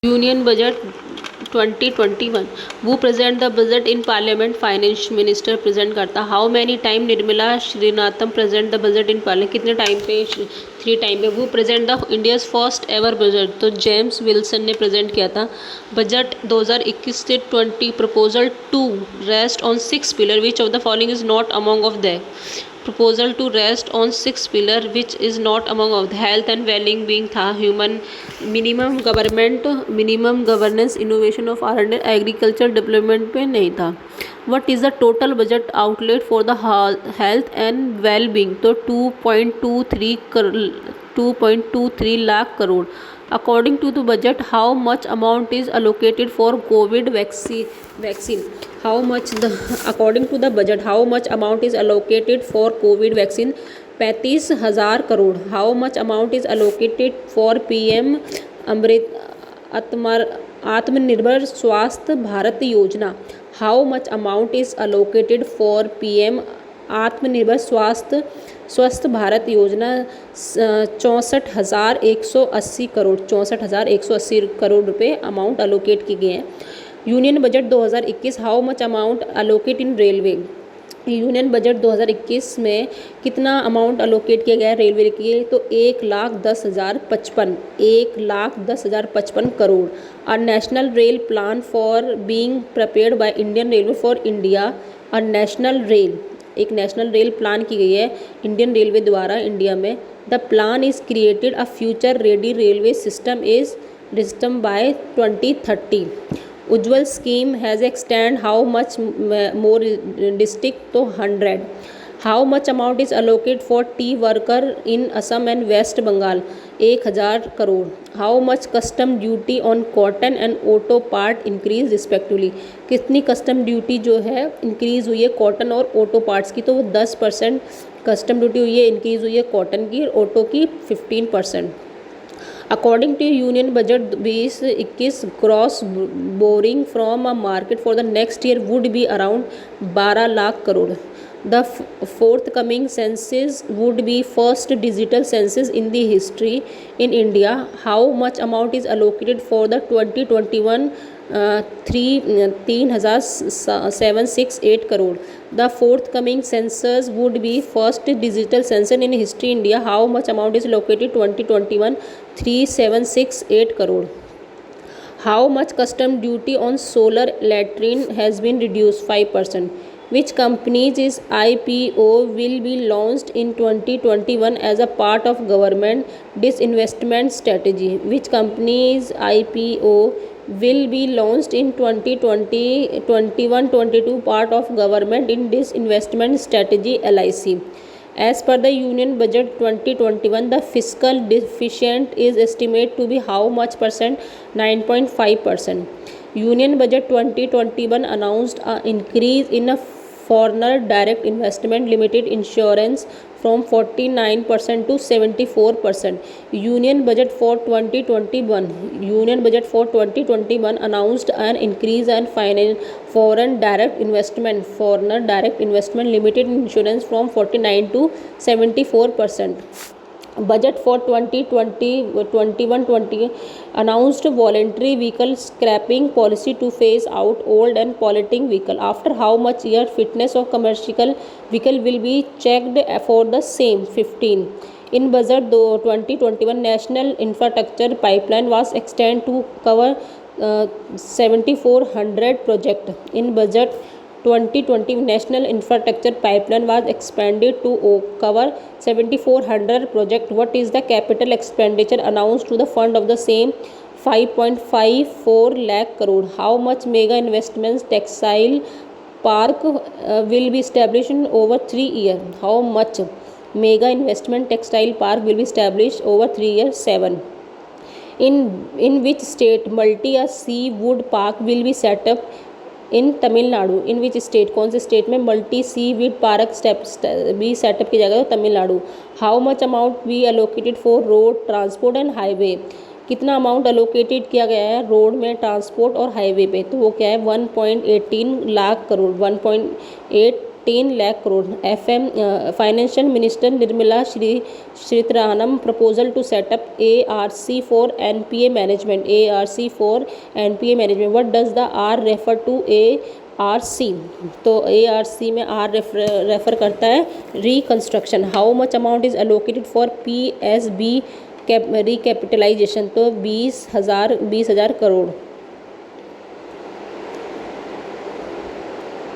Union Budget 2021. Who present the budget in Parliament? Finance Minister present करता. How many time Nirmala Srinatham present the budget in Parliament? कितने time पे? 3 time पे. Who present the India's first ever budget? तो James Wilson ने present किया था. Budget 2021 से 20 proposal to rest on 6 pillar. Which of the following is not among of them? Proposal to rest on 6 pillar which is not among of the health and well-being था. Human minimum governance innovation of R&D agriculture development पे नहीं था. What is the total budget outlet for the health and well-being? तो 2.23 lakh crore. According to the budget, how much amount is allocated for COVID vaccine? According to the budget, how much amount is allocated for COVID vaccine? 35,000 crore. How much amount is allocated for PM आत्मनिर्भर स्वास्थ्य भारत योजना? How much amount is allocated for PM आत्मनिर्भर स्वस्थ भारत योजना? 64,180 करोड़. 64,180 करोड़ रुपए amount allocate किए गए हैं. Union budget 2021. How much amount allocate in railway? Union budget 2021 में कितना अमाउंट अलोकेट किया गया है रेलवे के लिए? तो 1,10,055 crore. A national rail plan for being prepared by Indian railway for India. A national rail, एक नेशनल रेल प्लान की गई है इंडियन रेलवे द्वारा इंडिया में. The plan is created a future ready railway system by 2030. Ujjwal scheme has extend how much more district? तो 100. How much amount is allocate for tea worker in Assam and West Bengal? 1,000 crore. How much custom duty on cotton and auto part increase respectively? कितनी custom duty जो है increase हुई है cotton और auto parts की? तो वो 10% कस्टम ड्यूटी हुई है, इंक्रीज़ हुई है कॉटन की, ऑटो की 15%. According to Union Budget 2021, gross borrowing from a market for the next year would be around 12 lakh crore. The forthcoming census would be first digital census in the history in India. How much amount is allocated for the 2021 3,768 crore. The forthcoming census would be first digital census in history India. How much amount is allocated 2021 3,768 crore. How much custom duty on solar latrine has been reduced? 5%. Which companies is IPO will be launched in 2021 as a part of government disinvestment strategy? Which companies IPO will be launched in 2021-22 part of government in disinvestment strategy LIC? As per the Union Budget 2021, the fiscal deficit is estimated to be how much percent? 9.5%. Union Budget 2021 announced an increase in a foreign direct investment limited insurance from 49% to 74%. Union Budget for 2021 announced an increase in foreign direct investment limited insurance from 49 to 74%. Budget for 2021-20 announced voluntary vehicle scrapping policy to phase out old and polluting vehicle. After how much year fitness of commercial vehicle will be checked for the same? 15. In budget 2021, national infrastructure pipeline was extended to cover 7,400 project. In budget 2020, national infrastructure pipeline was expanded to cover 7,400 project. What is the capital expenditure announced to the fund of the same? 5.54 lakh crore. How much mega investments textile park will be established in over 3 years? How much mega investment textile park will be established over 3 years? 7. In which state multi a sea wood park will be set up? In Tamil Nadu. In which state? कौन से state में multi seaweed park भी setup की जाएगा? तो Tamil Nadu. How much amount be allocated for road transport and highway? कितना amount allocated किया गया है रोड में, ट्रांसपोर्ट और हाईवे पे? तो वो क्या है? 1.18 lakh crore. 1.8 10 lakh crore. Financial Minister Nirmala Sitharaman proposal to set up ARC for NPA management. ARC for NPA management. What does the R refer to? ARC. तो ARC में R रेफर करता है reconstruction. How much amount is allocated for PSB recapitalisation? तो 20,000 करोड़.